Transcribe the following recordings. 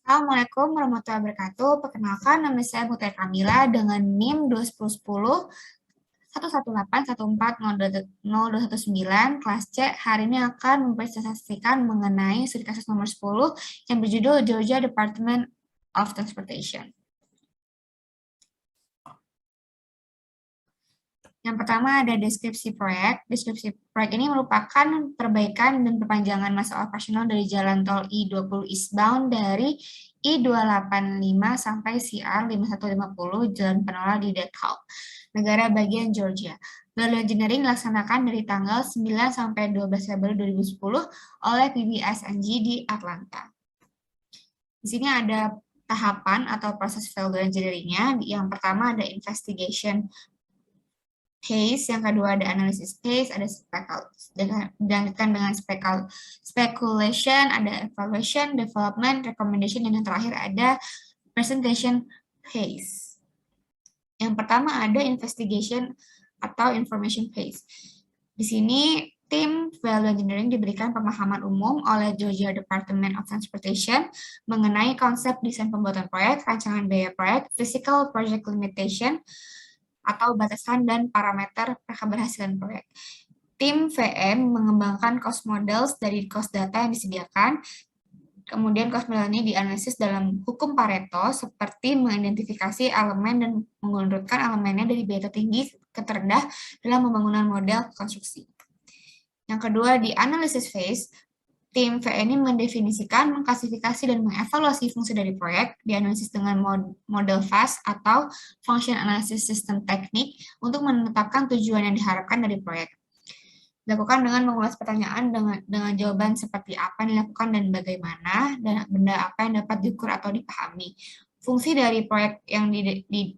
Assalamualaikum warahmatullahi wabarakatuh. Perkenalkan, nama saya Mutia Kamila dengan NIM 2010 118140219 kelas C. Hari ini akan mempresentasikan mengenai studi kasus nomor 10 yang berjudul Georgia Department of Transportation. Yang pertama ada deskripsi proyek. Deskripsi proyek ini merupakan perbaikan dan perpanjangan masa operasional dari jalan tol I-20 eastbound dari I-285 sampai CR 5150 Jalan Penola di DeKalb, negara bagian Georgia. Value engineering dilaksanakan dari tanggal 9 sampai 12 Februari 2010 oleh PBSNG di Atlanta. Di sini ada tahapan atau proses value engineering-nya. Yang pertama ada investigation case, yang kedua ada analysis case, ada dilanjutkan dengan speculation, ada evaluation, development, recommendation, dan yang terakhir ada presentation phase. Yang pertama ada investigation atau information phase. Di sini tim value engineering diberikan pemahaman umum oleh Georgia Department of Transportation mengenai konsep desain pembuatan proyek, rancangan biaya proyek, physical project limitation, atau batasan dan parameter keberhasilan proyek. Tim VM mengembangkan cost models dari cost data yang disediakan. Kemudian cost model ini dianalisis dalam hukum Pareto seperti mengidentifikasi elemen dan mengurutkan elemennya dari biaya tertinggi ke terendah dalam pembangunan model konstruksi. Yang kedua, di analysis phase, tim VE ini mendefinisikan, mengklasifikasi, dan mengevaluasi fungsi dari proyek, dianalisis dengan model FAST atau Function Analysis System Technique untuk menetapkan tujuan yang diharapkan dari proyek. Dilakukan dengan mengulas pertanyaan dengan jawaban seperti apa yang dilakukan dan bagaimana, dan benda apa yang dapat diukur atau dipahami. Fungsi dari proyek yang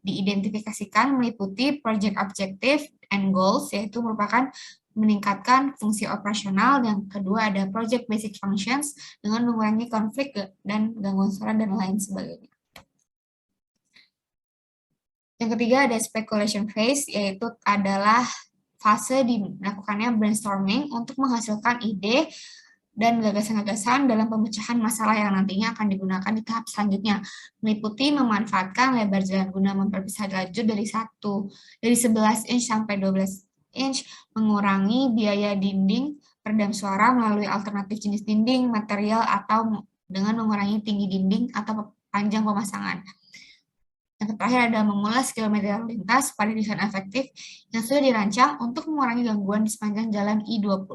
diidentifikasikan meliputi project objective and goals, yaitu merupakan meningkatkan fungsi operasional. Yang kedua ada project basic functions dengan mengurangi konflik dan gangguan suara dan lain sebagainya. Yang ketiga ada speculation phase, yaitu adalah fase dilakukannya brainstorming untuk menghasilkan ide dan gagasan-gagasan dalam pemecahan masalah yang nantinya akan digunakan di tahap selanjutnya, meliputi memanfaatkan lebar jalan guna memperpisah lajur dari 11 inch sampai 12 inch, mengurangi biaya dinding peredam suara melalui alternatif jenis dinding, material, atau dengan mengurangi tinggi dinding atau panjang pemasangan. Yang terakhir ada mengulas kilometer lintas pada desain efektif yang sudah dirancang untuk mengurangi gangguan di sepanjang jalan I-20.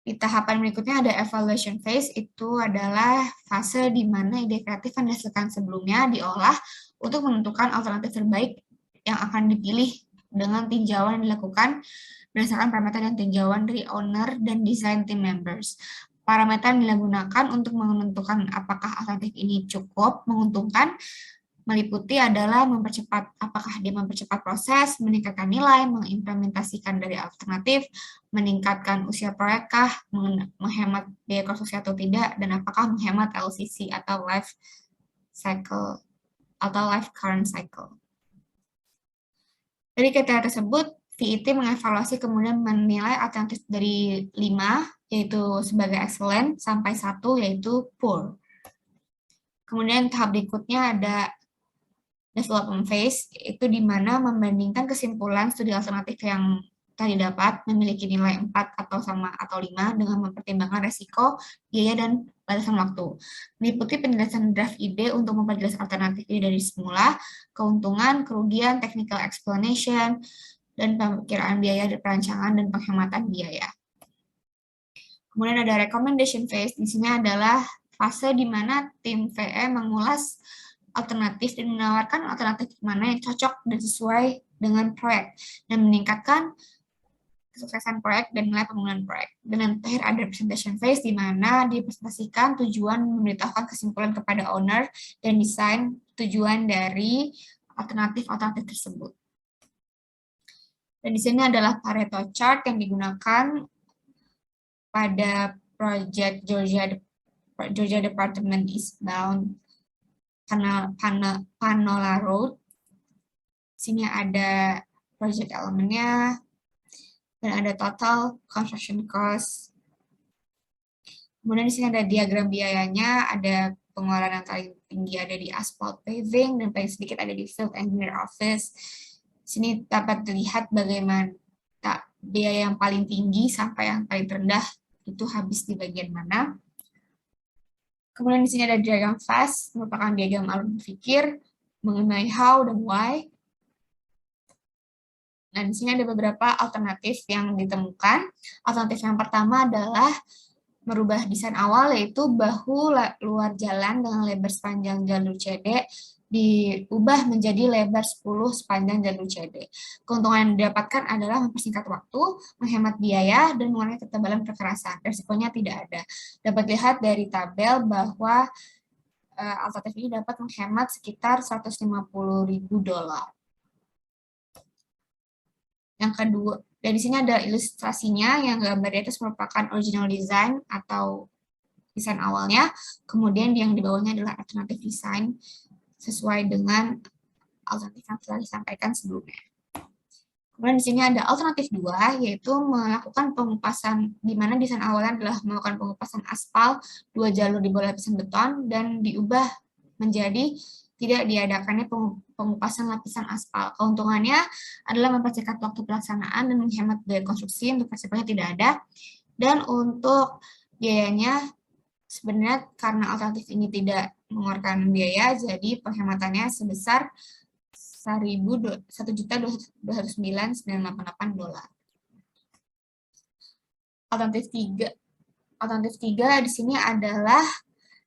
Di tahapan berikutnya ada evaluation phase, itu adalah fase di mana ide kreatif yang dihasilkan sebelumnya diolah untuk menentukan alternatif terbaik yang akan dipilih dengan tinjauan yang dilakukan berdasarkan parameter dan tinjauan dari owner dan design team members. Parameter yang digunakan untuk menentukan apakah alternatif ini cukup menguntungkan meliputi adalah apakah dia mempercepat proses, meningkatkan nilai, mengimplementasikan dari alternatif, meningkatkan usia proyekkah, menghemat biaya konstruksi atau tidak, dan apakah menghemat LCC atau life cycle atau life current cycle. Dari kriteria tersebut, VIT mengevaluasi kemudian menilai alternatif dari 5, yaitu sebagai excellent, sampai 1, yaitu poor. Kemudian tahap berikutnya ada development phase, itu di mana membandingkan kesimpulan studi alternatif yang tadi dapat memiliki nilai 4 atau sama atau 5 dengan mempertimbangkan resiko, biaya, dan batasan waktu. Meliputi penjelasan draft ide untuk memperjelas alternatif ide dari semula, keuntungan, kerugian, technical explanation, dan perkiraan biaya dari perancangan dan penghematan biaya. Kemudian ada recommendation phase, di sini adalah fase di mana tim VE mengulas alternatif dan menawarkan alternatif mana yang cocok dan sesuai dengan proyek dan meningkatkan kesuksesan proyek dan nilai pembangunan proyek. Dan yang terakhir ada presentation phase di mana dipresentasikan tujuan memberitahukan kesimpulan kepada owner dan desain tujuan dari alternatif-alternatif tersebut. Dan di sini adalah Pareto chart yang digunakan pada project Georgia Department Eastbound Panola Road. Sini ada project elemennya dan ada total construction cost Kemudian di sini ada diagram biayanya, ada pengeluaran yang paling tinggi ada di asphalt paving dan paling sedikit ada di field engineer office. Di sini dapat dilihat bagaimana biaya yang paling tinggi sampai yang paling rendah itu habis di bagian mana. Kemudian di sini ada diagram fast, merupakan diagram alur berpikir mengenai how dan why. Nah, di sini ada beberapa alternatif yang ditemukan. Alternatif yang pertama adalah merubah desain awal, yaitu bahu luar jalan dengan lebar sepanjang jalur CD diubah menjadi lebar 10 sepanjang jalur CD. Keuntungan yang didapatkan adalah mempersingkat waktu, menghemat biaya, dan mengurangi ketebalan kekerasan. Resikonya tidak ada. Dapat lihat dari tabel bahwa alternatif ini dapat menghemat sekitar $150.000. Yang kedua, dari sini ada ilustrasinya yang gambar di atas merupakan original design atau desain awalnya, kemudian yang di bawahnya adalah alternatif desain sesuai dengan alternatif yang telah disampaikan sebelumnya. Kemudian di sini ada alternatif 2, yaitu melakukan pengupasan, di mana desain awalnya adalah melakukan pengupasan aspal 2 jalur di bawah lapisan beton dan diubah menjadi tidak diadakannya pengupasan lapisan aspal. Keuntungannya adalah mempercepat waktu pelaksanaan dan menghemat biaya konstruksi, untuk resikonya tidak ada. Dan untuk biayanya, sebenarnya karena alternatif ini tidak mengeluarkan biaya, jadi penghematannya sebesar $1.209.988. Alternatif tiga di sini adalah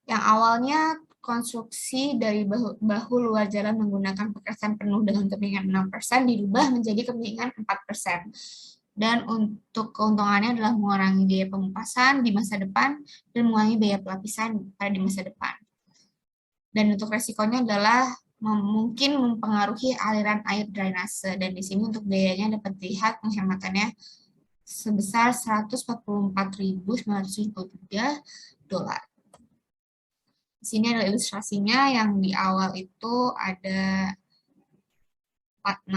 yang awalnya konstruksi dari bahu luar jalan menggunakan pekerasan penuh dengan kemiringan 6% dirubah menjadi kemiringan 4%. Dan untuk keuntungannya adalah mengurangi biaya pengupasan di masa depan dan mengurangi biaya pelapisan pada di masa depan. Dan untuk resikonya adalah mungkin mempengaruhi aliran air drainase, dan di sini untuk biayanya dapat dilihat penghematannya sebesar $144.973. Di sini adalah ilustrasinya, yang di awal itu ada 6%,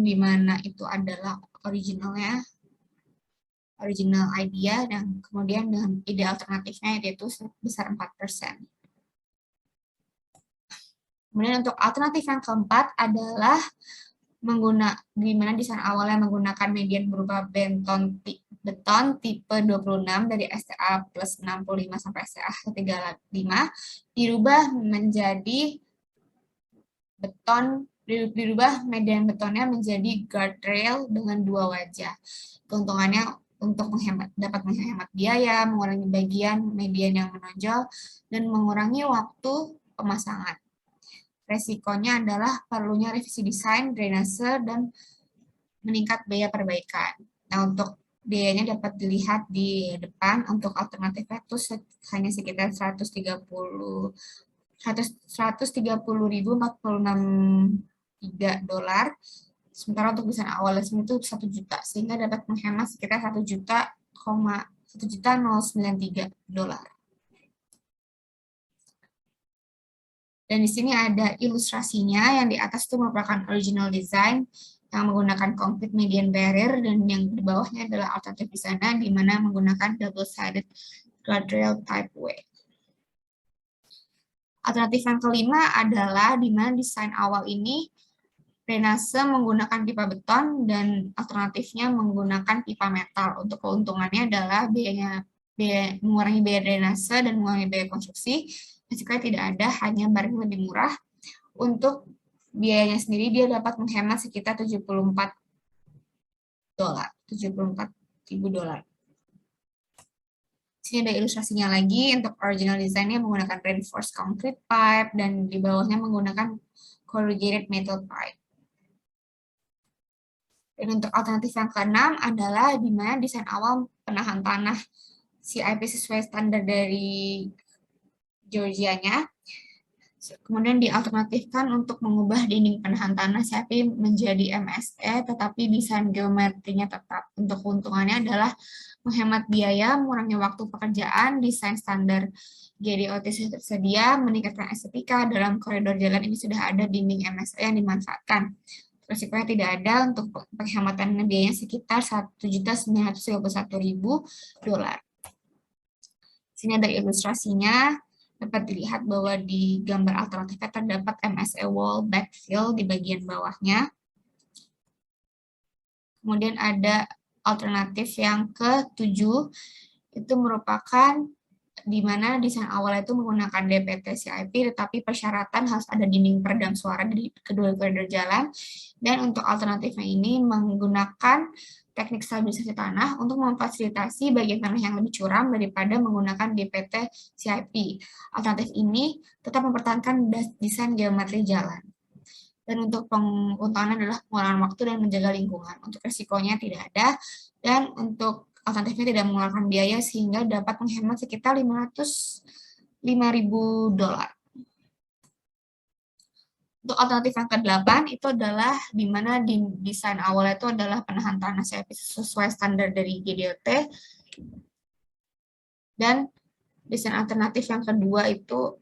di mana itu adalah original idea, dan kemudian dengan ide alternatifnya yaitu sebesar 4%. Kemudian untuk alternatif yang keempat adalah di mana desain awalnya menggunakan median berupa beton tipe 26 dari STA plus 65 sampai STA 35 dirubah median betonnya menjadi guardrail dengan 2 wajah. Keuntungannya untuk dapat menghemat biaya, mengurangi bagian median yang menonjol, dan mengurangi waktu pemasangan. Resikonya adalah perlunya revisi desain, drainase, dan meningkat biaya perbaikan. Nah, untuk biayanya dapat dilihat di depan. Untuk alternatifnya itu hanya sekitar $130.046.3. Sementara untuk desain awal lesson itu 1 juta, sehingga dapat menghemat sekitar $1.093. Dan di sini ada ilustrasinya, yang di atas itu merupakan original design yang menggunakan concrete median barrier, dan yang di bawahnya adalah alternatif di sana, di mana menggunakan double-sided guardrail type way. Alternatif yang kelima adalah di mana desain awal ini drainase menggunakan pipa beton dan alternatifnya menggunakan pipa metal. Untuk keuntungannya adalah mengurangi biaya drainase dan mengurangi biaya konstruksi. Resikonya tidak ada, hanya barang lebih murah. Untuk biayanya sendiri dia dapat menghemat sekitar $74.000. Sini ada ilustrasinya lagi. Untuk original desainnya menggunakan reinforced concrete pipe, dan di bawahnya menggunakan corrugated metal pipe. Dan untuk alternatif yang keenam adalah di mana desain awal penahan tanah CIP sesuai standar dari Georgia-nya, kemudian dialternatifkan untuk mengubah dinding penahan tanah CIP menjadi MSE, tetapi desain geometrinya tetap. Untuk keuntungannya adalah menghemat biaya, mengurangi waktu pekerjaan, desain standar GDOT tersedia, meningkatkan estetika. Dalam koridor jalan ini sudah ada dinding MSE yang dimanfaatkan. Resikonya tidak ada. Untuk penghematan biayanya sekitar $1.931.000. Sini ada ilustrasinya, dapat dilihat bahwa di gambar alternatifnya terdapat MSA wall backfill di bagian bawahnya. Kemudian ada alternatif yang ke-7, itu merupakan di mana desain awal itu menggunakan DPT CIP, tetapi persyaratan harus ada dinding peredam suara di kedua koridor jalan. Dan untuk alternatifnya ini menggunakan teknik stabilisasi tanah untuk memfasilitasi bagian tanah yang lebih curam daripada menggunakan DPT CIP. Alternatif ini tetap mempertahankan desain geometri jalan. Dan untuk keuntungannya adalah pengurangan waktu dan menjaga lingkungan. Untuk resikonya tidak ada, dan untuk alternatifnya tidak mengeluarkan biaya sehingga dapat menghemat sekitar $505.000. Untuk alternatif yang ke-8 itu adalah di mana di desain awalnya itu adalah penahan tanah sesuai standar dari GDOT, dan desain alternatif yang kedua itu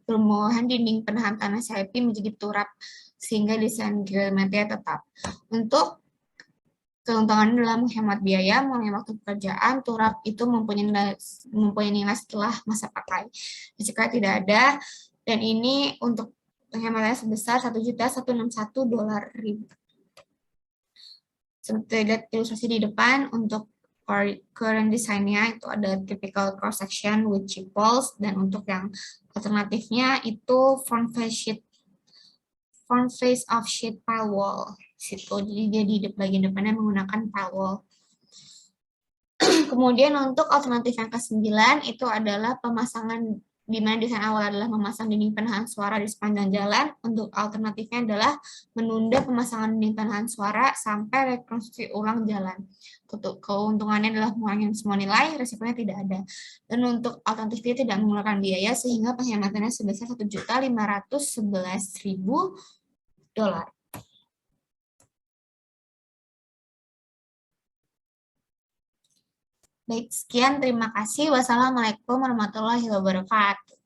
perumahan dinding penahan tanah CIP menjadi turap sehingga desain geometri tetap. Untuk keuntungan dalam menghemat biaya, mengurangi waktu pekerjaan, turap itu mempunyai nilai setelah masa pakai. Jika tidak ada, dan ini untuk penghematannya sebesar $1.161.000. Seperti lihat ilustrasi di depan, untuk current desainnya itu ada typical cross section with chip walls, dan untuk yang alternatifnya itu front face of sheet pile wall situ. Jadi dia di bagian depannya menggunakan pile wall. Kemudian untuk alternatif yang ke-9 itu adalah pemasangan, di mana desain awal adalah memasang dinding penahan suara di sepanjang jalan. Untuk alternatifnya adalah menunda pemasangan dinding penahan suara sampai rekonstruksi ulang jalan. Untuk keuntungannya adalah mengurangi semua nilai, resikonya tidak ada. Dan untuk alternatifnya tidak mengeluarkan biaya sehingga penghematannya sebesar $1.511.000. Baik, sekian. Terima kasih. Wassalamualaikum warahmatullahi wabarakatuh.